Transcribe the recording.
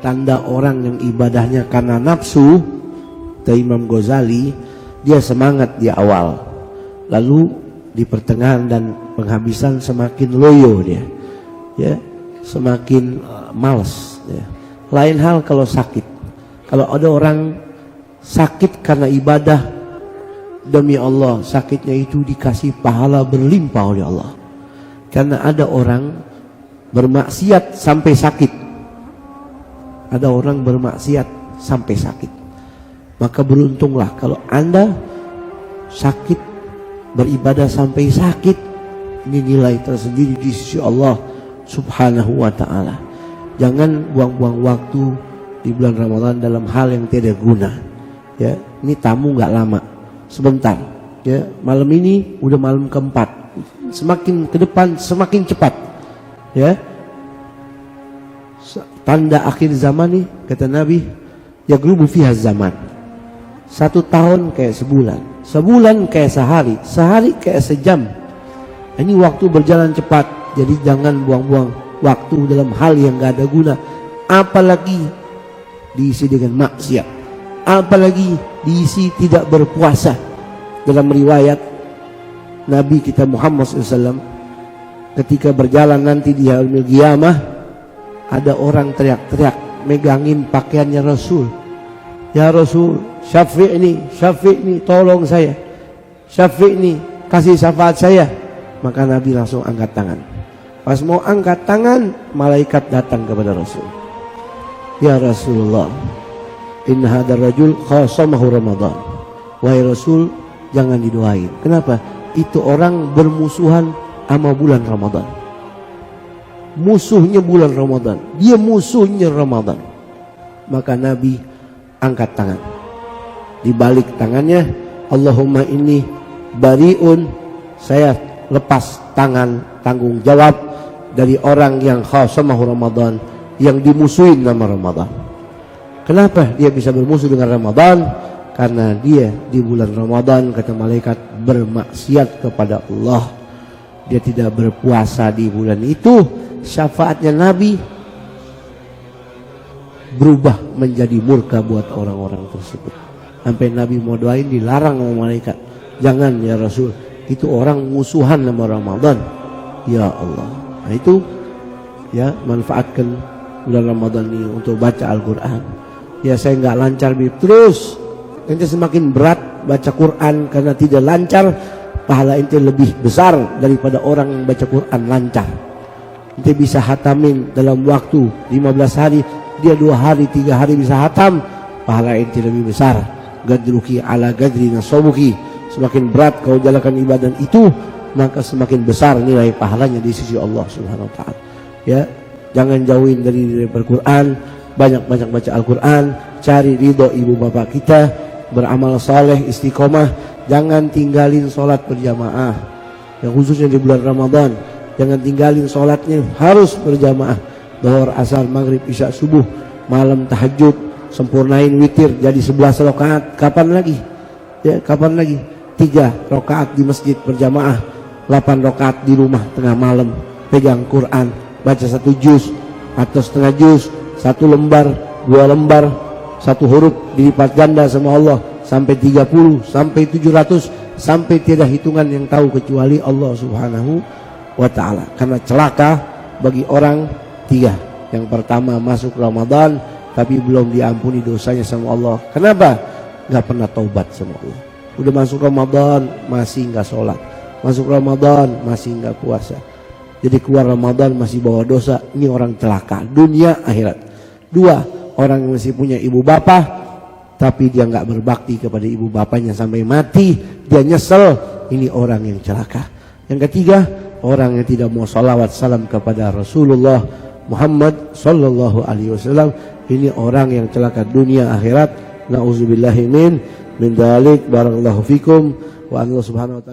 tanda orang yang ibadahnya karena nafsu, kata Imam Ghazali, dia semangat di awal, lalu di pertengahan dan penghabisan semakin loyo dia, ya, semakin malas. Ya. Lain hal kalau sakit. Kalau ada orang sakit karena ibadah, demi Allah sakitnya itu dikasih pahala berlimpah oleh Allah. Karena ada orang bermaksiat sampai sakit. Ada orang bermaksiat sampai sakit. Maka beruntunglah kalau Anda sakit, beribadah sampai sakit. Ini nilai tersendiri di sisi Allah Subhanahu wa ta'ala. Jangan buang-buang waktu di bulan Ramadan dalam hal yang tidak guna. Ya, ini tamu nggak lama, sebentar. Ya, malam ini udah malam keempat. Semakin ke depan semakin cepat. Ya, tanda akhir zaman nih, kata Nabi, yaglubu fiha zaman. 1 tahun kayak sebulan, sebulan kayak sehari, sehari kayak sejam. Ini waktu berjalan cepat. Jadi jangan buang-buang waktu dalam hal yang gak ada guna. Apalagi diisi dengan maksiat, apalagi diisi tidak berpuasa. Dalam riwayat Nabi kita Muhammad SAW, ketika berjalan nanti di yaumil qiyamah, ada orang teriak-teriak megangin pakaiannya Rasul. Ya Rasul, syafi'ni, tolong saya. Syafi'ni, kasih syafaat saya. Maka Nabi langsung angkat tangan. Pas mau angkat tangan, malaikat datang kepada Rasul. Ya Rasulullah, inna hadar rajul khasamahu Ramadan. Wahai Rasul, jangan didoain. Kenapa? Itu orang bermusuhan sama bulan Ramadan. Musuhnya bulan Ramadan. Dia musuhnya Ramadan. Maka Nabi angkat tangan. Di balik tangannya, Allahumma inni bari'un, saya lepas tangan tanggung jawab dari orang yang khasamahu Ramadan, yang dimusuhin nama Ramadan. Kenapa dia bisa bermusuh dengan Ramadan? Karena dia di bulan Ramadan, kata malaikat, bermaksiat kepada Allah. Dia tidak berpuasa di bulan itu. Syafaatnya Nabi berubah menjadi murka buat orang-orang tersebut. Sampai Nabi mau doain dilarang sama malaikat. Jangan ya Rasul, itu orang musuhan sama Ramadan. Ya Allah. Nah itu ya, manfaatkan bulan Ramadan ini untuk baca Al-Quran. Ya saya nggak lancar terus, nanti semakin berat baca Quran karena tidak lancar. Pahala ente lebih besar daripada orang yang baca Quran lancar. Ente bisa hatamin dalam waktu 15 hari, dia 2 hari 3 hari bisa hatam, pahala ente lebih besar. Gadruki ala gadri nasobuki. Semakin berat kau jalankan ibadah itu, maka semakin besar nilai pahalanya di sisi Allah Subhanahu wa ta'ala. Ya, jangan jauhin dari Al-Quran, banyak-banyak baca Al-Quran, cari ridho ibu bapak kita, beramal saleh, istiqomah, jangan tinggalin sholat berjamaah. Yang khususnya di bulan Ramadan, jangan tinggalin sholatnya, harus berjamaah. Zuhur, asar, maghrib, isya, subuh, malam tahajud, sempurnain witir jadi 11 rakaat. Kapan lagi? Ya, kapan lagi? 3 rakaat di masjid berjamaah, 8 rakaat di rumah tengah malam, pegang Quran, baca 1 juz atau setengah juz, 1 lembar, 2 lembar, 1 huruf dilipat ganda sama Allah sampai 30, sampai 700, sampai tiada hitungan yang tahu kecuali Allah Subhanahu wa ta'ala. Karena celaka bagi orang 3. Yang pertama, masuk Ramadan tapi belum diampuni dosanya sama Allah. Kenapa? Gak pernah taubat sama Allah. Udah masuk Ramadan masih gak sholat, masuk Ramadan masih gak puasa, jadi keluar Ramadan masih bawa dosa. Ini orang celaka dunia akhirat. 2, orang yang masih punya ibu bapak tapi dia gak berbakti kepada ibu bapaknya sampai mati, dia nyesel. Ini orang yang celaka. Yang ketiga, orang yang tidak mau salawat salam kepada Rasulullah Muhammad sallallahu alaihi wasallam. Ini orang yang celaka dunia akhirat. Na'udzubillahi min dalik. Barakallahu fikum wa Allah subhanahu wa ta'ala.